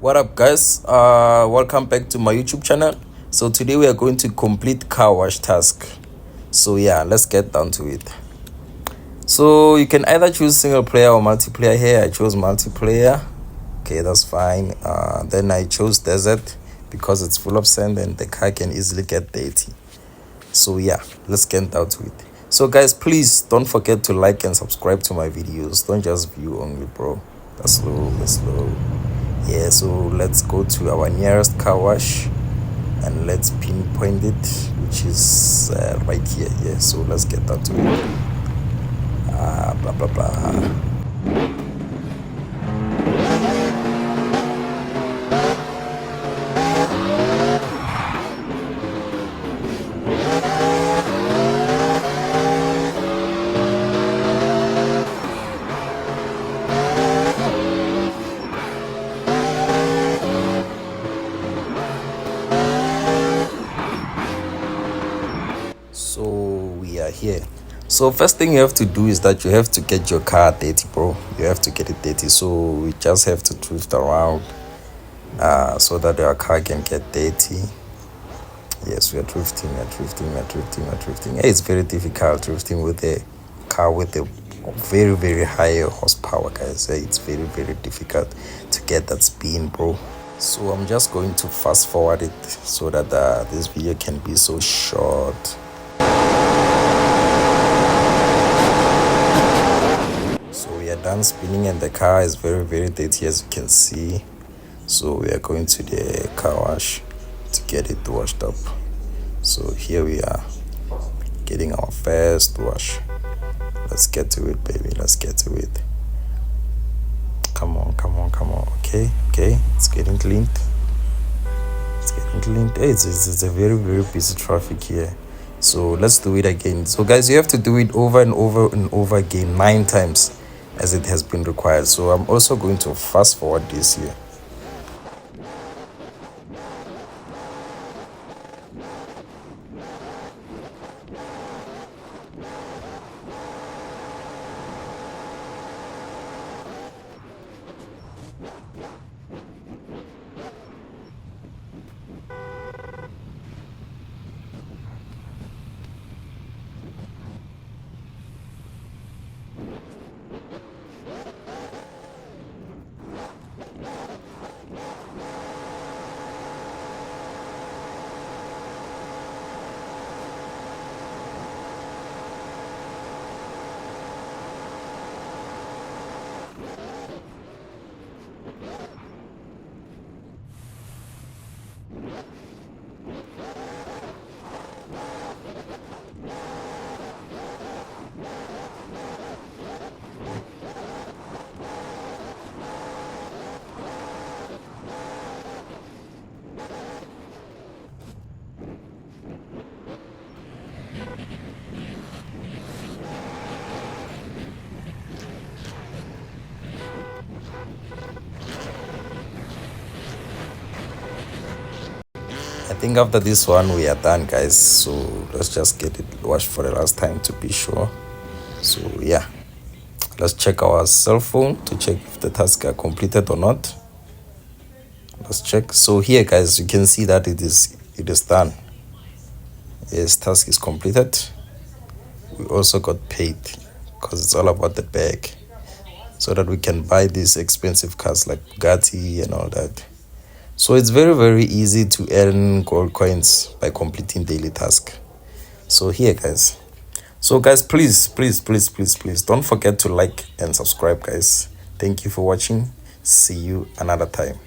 What up, guys? Welcome back to my YouTube channel. So today we are going to complete car wash task. So yeah, let's get down to it. So you can either choose single player or multiplayer. Here I chose multiplayer. Okay, that's fine. Then I chose desert because it's full of sand and the car can easily get dirty. So yeah, let's get down to it. So guys, please don't forget to like and subscribe to my videos. Don't just view only, bro. That's slow. Yeah, so let's go to our nearest car wash and let's pinpoint it, which is right here. Yeah, so let's get down to it. Blah blah blah. So we are here. So first thing you have to do is that you have to get your car dirty, bro. You have to get it dirty. So we just have to drift around so that your car can get dirty. Yes, we are drifting. Hey, it's very difficult drifting with a car with a very high horsepower, guys. It's very difficult to get that spin, bro. So I'm just going to fast forward it so that this video can be so short. So we are done spinning and the car is very dirty, as you can see. So we are going to the car wash to get it washed up. So here we are getting our first wash. Let's get to it, baby. Let's get to it. Come on. Okay, it's getting cleaned. Hey, it's a very busy traffic here. So let's do it again. So guys, you have to do it over and over again 9 times as it has been required. So I'm also going to fast forward this here. I think after this one we are done, guys. So let's just get it washed for the last time to be sure. So yeah, let's check our cell phone to check if the tasks are completed or not. Let's check. So here, guys, you can see that it is done. Yes, task is completed. We also got paid because it's all about the bag, so that we can buy these expensive cars like Bugatti and all that. So it's very easy to earn gold coins by completing daily tasks. So here, guys. So guys, please don't forget to like and subscribe, guys. Thank you for watching. See you another time.